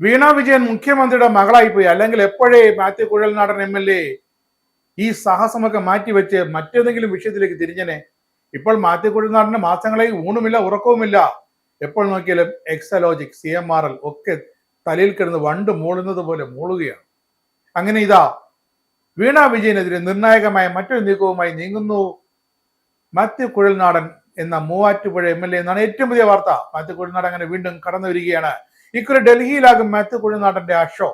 വീണ വിജയൻ മുഖ്യമന്ത്രിയുടെ മകളായിപ്പോയി, അല്ലെങ്കിൽ എപ്പോഴേ മാത്യു കുഴൽനാടൻ MLA ഈ സാഹസമൊക്കെ മാറ്റിവെച്ച് മറ്റേതെങ്കിലും വിഷയത്തിലേക്ക് തിരിഞ്ഞനെ. ഇപ്പോൾ മാത്യു കുഴൽനാടന് മാസങ്ങളായി ഊണുമില്ല ഉറക്കവുമില്ല. എപ്പോൾ നോക്കിയാലും എക്സലോജിക്, CMRL ഒക്കെ തലയിൽ കിടന്ന് വണ്ട് മൂളുന്നത് പോലെ മൂളുകയാണ്. അങ്ങനെ ഇതാ വീണ വിജയനെതിരെ നിർണായകമായ മറ്റൊരു നീക്കവുമായി നീങ്ങുന്നു മാത്യു കുഴൽനാടൻ എന്ന മൂവാറ്റുപുഴ MLA എന്നാണ് ഏറ്റവും പുതിയ വാർത്ത. മാത്യു കുഴൽനാടൻ അങ്ങനെ വീണ്ടും കടന്നു വരികയാണ്. ഇക്കുറി ഡൽഹിയിലാകും മാത്യു കുഴൽനാടന്റെ ആ ഷോ.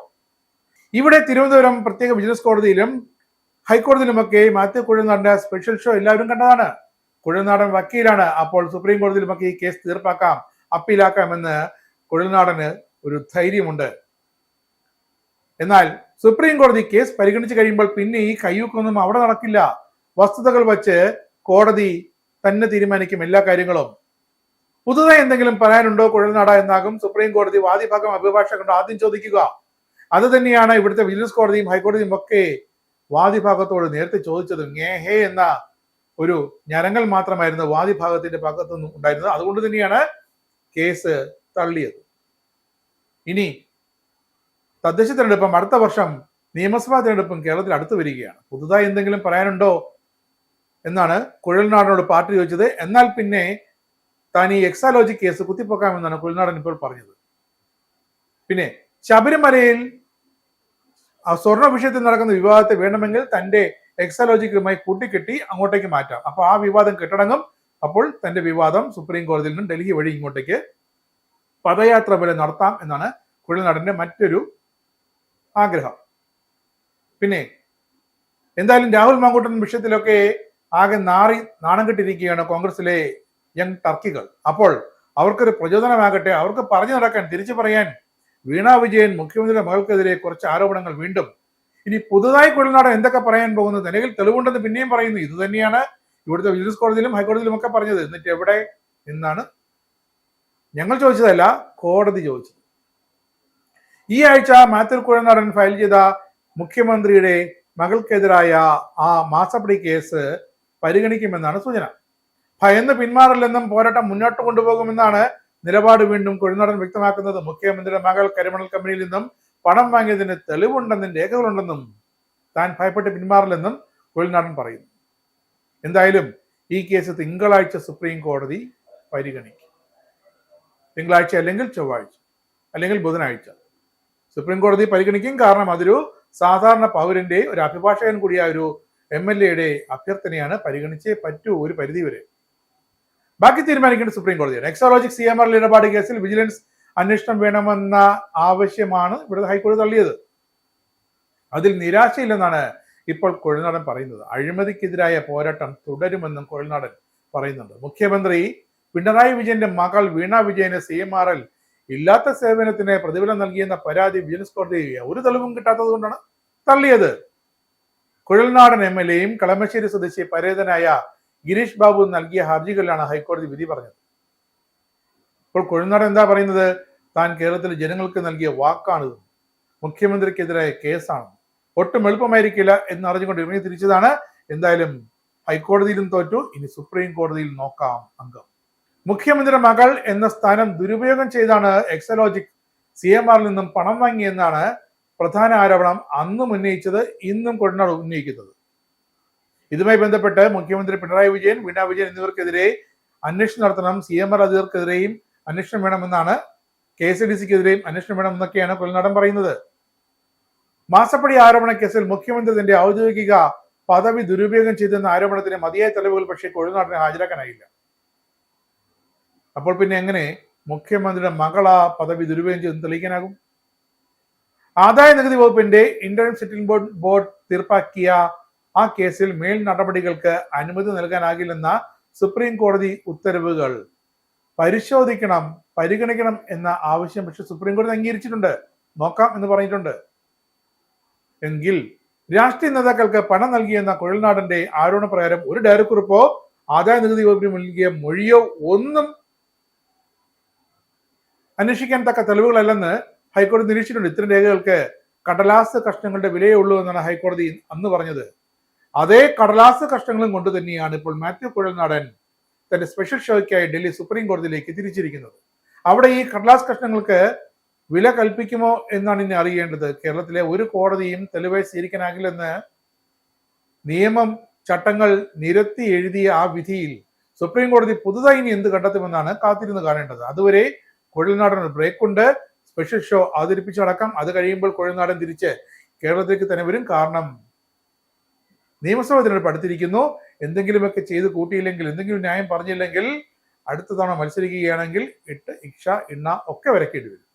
ഇവിടെ തിരുവനന്തപുരം പ്രത്യേക വിജിലൻസ് കോടതിയിലും ഹൈക്കോടതിയിലുമൊക്കെ മാത്യു കുഴൽനാടന്റെ സ്പെഷ്യൽ ഷോ എല്ലാവരും കണ്ടതാണ്. കുഴൽനാടൻ വക്കീലാണ്. അപ്പോൾ സുപ്രീം കോടതിയിലുമൊക്കെ ഈ കേസ് തീർപ്പാക്കാം, അപ്പീലാക്കാമെന്ന് കുഴൽനാടന് ഒരു ധൈര്യമുണ്ട്. എന്നാൽ സുപ്രീം കോടതി കേസ് പരിഗണിച്ചു കഴിയുമ്പോൾ പിന്നെ ഈ കയ്യൂക്കൊന്നും അവിടെ നടക്കില്ല. വസ്തുതകൾ വച്ച് കോടതി തന്നെ തീരുമാനിക്കും എല്ലാ കാര്യങ്ങളും. പുതുതായി എന്തെങ്കിലും പറയാനുണ്ടോ കുഴൽനാട എന്നാകും സുപ്രീം കോടതി വാദിഭാഗം അഭിഭാഷകരുണ്ട് ആദ്യം ചോദിക്കുക. അത് തന്നെയാണ് ഇവിടുത്തെ വിജിലൻസ് കോടതിയും ഹൈക്കോടതിയും ഒക്കെ വാദിഭാഗത്തോട് നേരത്തെ ചോദിച്ചത്. ഹേ എന്ന ഒരു ഞരങ്ങൽ മാത്രമായിരുന്നു വാദിഭാഗത്തിന്റെ ഭാഗത്തു നിന്നും ഉണ്ടായിരുന്നത്. അതുകൊണ്ട് തന്നെയാണ് കേസ് തള്ളിയത്. ഇനി തദ്ദേശ തെരഞ്ഞെടുപ്പും അടുത്ത വർഷം നിയമസഭാ തെരഞ്ഞെടുപ്പും കേരളത്തിൽ അടുത്ത് വരികയാണ്. പുതുതായി എന്തെങ്കിലും പറയാനുണ്ടോ എന്നാണ് കുഴൽനാടനോട് പാർട്ടി ചോദിച്ചത്. എന്നാൽ പിന്നെ താൻ ഈ എക്സാലോജി കേസ് കുത്തിപ്പൊക്കാമെന്നാണ് കുഴൽനാടൻ ഇപ്പോൾ പറഞ്ഞത്. പിന്നെ ശബരിമലയിൽ സ്വർണ്ണ വിഷയത്തിൽ നടക്കുന്ന വിവാദത്തെ വേണമെങ്കിൽ തന്റെ എക്സാലോജിക്കുമായി കൂട്ടിക്കെട്ടി അങ്ങോട്ടേക്ക് മാറ്റാം. അപ്പൊ ആ വിവാദം കെട്ടടങ്ങും. അപ്പോൾ തന്റെ വിവാദം സുപ്രീം കോടതിയിൽ നിന്നും ഡൽഹി വഴി ഇങ്ങോട്ടേക്ക് പദയാത്ര പോലെ നടത്താം എന്നാണ് കുഴൽനാടന്റെ മറ്റൊരു ആഗ്രഹം. പിന്നെ എന്തായാലും രാഹുൽ മാങ്കൂട്ടൻ വിഷയത്തിലൊക്കെ ആകെ നാണം കെട്ടിരിക്കുകയാണ് കോൺഗ്രസിലെ യങ് ടർക്കികൾ. അപ്പോൾ അവർക്കൊരു പ്രചോദനമാകട്ടെ, അവർക്ക് പറഞ്ഞു നടക്കാൻ, തിരിച്ചു പറയാൻ വീണ വിജയൻ മുഖ്യമന്ത്രിയുടെ മകൾക്കെതിരെ കുറച്ച് ആരോപണങ്ങൾ വീണ്ടും. ഇനി പുതുതായി കുഴൽനാടൻ എന്തൊക്കെ പറയാൻ പോകുന്നത്, നിലവിൽ തെളിവുണ്ടെന്ന് പിന്നെയും പറയുന്നു. ഇത് തന്നെയാണ് ഇവിടുത്തെ വിജിലൻസ് കോടതിയിലും ഹൈക്കോടതിയിലും ഒക്കെ പറഞ്ഞത്. എന്നിട്ട് എവിടെ എന്നാണ് ഞങ്ങൾ ചോദിച്ചതല്ല, കോടതി ചോദിച്ചത്. ഈ ആഴ്ച മാത്യു കുഴൽനാടൻ ഫയൽ ചെയ്ത മുഖ്യമന്ത്രിയുടെ മകൾക്കെതിരായ ആ മാസപ്പടി കേസ് പരിഗണിക്കുമെന്നാണ് സൂചന. ഭയന്ന് പിന്മാറില്ലെന്നും പോരാട്ടം മുന്നോട്ട് കൊണ്ടുപോകുമെന്നാണ് നിലപാട് വീണ്ടും കുഴൽനാടൻ വ്യക്തമാക്കുന്നത്. മുഖ്യമന്ത്രിയുടെ മകൾ കരിമണൽ കമ്പനിയിൽ നിന്നും പണം വാങ്ങിയതിന് തെളിവുണ്ടെന്നും രേഖകളുണ്ടെന്നും താൻ ഭയപ്പെട്ട് പിന്മാറില്ലെന്നും കുഴൽനാടൻ പറയുന്നു. എന്തായാലും ഈ കേസ് തിങ്കളാഴ്ച സുപ്രീം കോടതി പരിഗണിക്കും. തിങ്കളാഴ്ച അല്ലെങ്കിൽ ചൊവ്വാഴ്ച അല്ലെങ്കിൽ ബുധനാഴ്ച സുപ്രീം കോടതി പരിഗണിക്കും. കാരണം അതൊരു സാധാരണ പൗരന്റെ, ഒരു അഭിഭാഷകൻ കൂടിയായ ഒരു MLA അഭ്യർത്ഥനയാണ്. പരിഗണിച്ചേ പറ്റൂ ഒരു പരിധി വരെ. ബാക്കി തീരുമാനിക്കേണ്ടത് സുപ്രീം കോടതിയാണ്. എക്സാലോജിക് CMRL ഇടപാട് കേസിൽ വിജിലൻസ് അന്വേഷണം വേണമെന്ന ആവശ്യമാണ് ഇവിടെ ഹൈക്കോടതി തള്ളിയത്. അതിൽ നിരാശയില്ലെന്നാണ് ഇപ്പോൾ കുഴൽനാടൻ പറയുന്നത്. അഴിമതിക്കെതിരായ പോരാട്ടം തുടരുമെന്നും കുഴൽനാടൻ പറയുന്നുണ്ട്. മുഖ്യമന്ത്രി പിണറായി വിജയന്റെ മകൾ വീണ വിജയന് CMRL ഇല്ലാത്ത സേവനത്തിന് പ്രതിഫലം നൽകിയെന്ന പരാതി വിജിലൻസ് കോടതി ഒരു തെളിവും കിട്ടാത്തത് കൊണ്ടാണ് തള്ളിയത്. കുഴൽനാടൻ MLAയും കളമശ്ശേരി സ്വദേശി പരേതനായ ഗിരീഷ് ബാബു നൽകിയ ഹർജികളിലാണ് ഹൈക്കോടതി വിധി പറഞ്ഞത്. ഇപ്പോൾ കുഴൽനാടൻ എന്താ പറയുന്നത്? താൻ കേരളത്തിലെ ജനങ്ങൾക്ക് നൽകിയ വാക്കാണിത്, മുഖ്യമന്ത്രിക്കെതിരായ കേസാണ്, ഒട്ടും എളുപ്പമായിരിക്കില്ല എന്നറിഞ്ഞുകൊണ്ട് ഇറങ്ങി തിരിച്ചതാണ്. എന്തായാലും ഹൈക്കോടതിയിലും തോറ്റു, ഇനി സുപ്രീം കോടതിയിൽ നോക്കാം അംഗം. മുഖ്യമന്ത്രിയുടെ മകൾ എന്ന സ്ഥാനം ദുരുപയോഗം ചെയ്താണ് എക്സലോജിക് CMRL നിന്നും പണം വാങ്ങിയെന്നാണ് പ്രധാന ആരോപണം അന്നും ഉന്നയിച്ചത്, ഇന്നും കുഴൽനാടൻ ഉന്നയിക്കുന്നത്. ഇതുമായി ബന്ധപ്പെട്ട് മുഖ്യമന്ത്രി പിണറായി വിജയൻ, വീണ വിജയൻ എന്നിവർക്കെതിരെ അന്വേഷണം നടത്തണം, CMRL അധികൃതർക്കെതിരെയും അന്വേഷണം വേണമെന്നാണ്, KSDCക്കെതിരെയും അന്വേഷണം വേണമെന്നൊക്കെയാണ് കുഴൽനാടൻ പറയുന്നത്. മാസപ്പടി ആരോപണ കേസിൽ മുഖ്യമന്ത്രി തന്റെ ഔദ്യോഗിക പദവി ദുരുപയോഗം ചെയ്തെന്ന ആരോപണത്തിന് മതിയായ തെളിവുകൾ പക്ഷേ കുഴൽനാടനെ ഹാജരാക്കാനായില്ല. അപ്പോൾ പിന്നെ എങ്ങനെ മുഖ്യമന്ത്രിയുടെ മകൾ ആ പദവി ദുരുപയോഗം ചെയ്തെന്ന് തെളിയിക്കാനാകും? ആദായ നികുതി വകുപ്പിന്റെ ഇന്റേൺ സെറ്റിൽമെന്റ് ബോർഡ് തീർപ്പാക്കിയ ആ കേസിൽ മേൽ നടപടികൾക്ക് അനുമതി നൽകാനാകില്ലെന്ന സുപ്രീം കോടതി ഉത്തരവുകൾ പരിശോധിക്കണം, പരിഗണിക്കണം എന്ന ആവശ്യം പക്ഷെ സുപ്രീം കോടതി അംഗീകരിച്ചിട്ടുണ്ട്, നോക്കാം എന്ന് പറഞ്ഞിട്ടുണ്ട്. എങ്കിൽ രാഷ്ട്രീയ നേതാക്കൾക്ക് പണം നൽകിയെന്ന കുഴൽനാടന്റെ ആരോപണ പ്രകാരം ഒരു ഡയറക്കുറിപ്പോ ആദായ നികുതി വകുപ്പിന് നൽകിയ മൊഴിയോ ഒന്നും അന്വേഷിക്കാൻ തക്ക തെളിവുകളല്ലെന്ന് ഹൈക്കോടതി നിരീക്ഷിച്ചിട്ടുണ്ട്. ഇത്തരം രേഖകൾക്ക് കടലാസ് കഷ്ണങ്ങളുടെ വിലയേ ഉള്ളൂ എന്നാണ് ഹൈക്കോടതി അന്ന് പറഞ്ഞത്. അതേ കടലാസ് കഷ്ണങ്ങളും കൊണ്ട് തന്നെയാണ് ഇപ്പോൾ മാത്യു കുഴൽനാടൻ തന്റെ സ്പെഷ്യൽ ഷോയ്ക്കായി ഡൽഹി സുപ്രീം കോടതിയിലേക്ക് തിരിച്ചിരിക്കുന്നത്. അവിടെ ഈ കടലാസ് കഷ്ണങ്ങൾക്ക് വില കൽപ്പിക്കുമോ എന്നാണ് ഇനി അറിയേണ്ടത്. കേരളത്തിലെ ഒരു കോടതിയും തെളിവായി സ്വീകരിക്കാനാകില്ലെന്ന് നിയമം ചട്ടങ്ങൾ നിരത്തി എഴുതിയ ആ വിധിയിൽ സുപ്രീം കോടതി പുതുതായി ഇനി എന്ത് കണ്ടെത്തുമെന്നാണ് കാത്തിരുന്ന് കാണേണ്ടത്. അതുവരെ കുഴൽനാടൻ ഒരു ബ്രേക്ക് ഉണ്ട്. സ്പെഷ്യൽ ഷോ അവതരിപ്പിച്ച് നടക്കാം. അത് കഴിയുമ്പോൾ കുഴൽനാടൻ തിരിച്ച് കേരളത്തിലേക്ക് തന്നെ വരും. കാരണം നിയമസഭ തിരഞ്ഞെടുപ്പ് അടുത്തിരിക്കുന്നു. എന്തെങ്കിലുമൊക്കെ ചെയ്ത് കൂട്ടിയില്ലെങ്കിൽ, എന്തെങ്കിലും ന്യായം പറഞ്ഞില്ലെങ്കിൽ അടുത്ത തവണ മത്സരിക്കുകയാണെങ്കിൽ 8 ഇക്ഷ എണ്ണ ഒക്കെ വരക്കേണ്ടി വരും.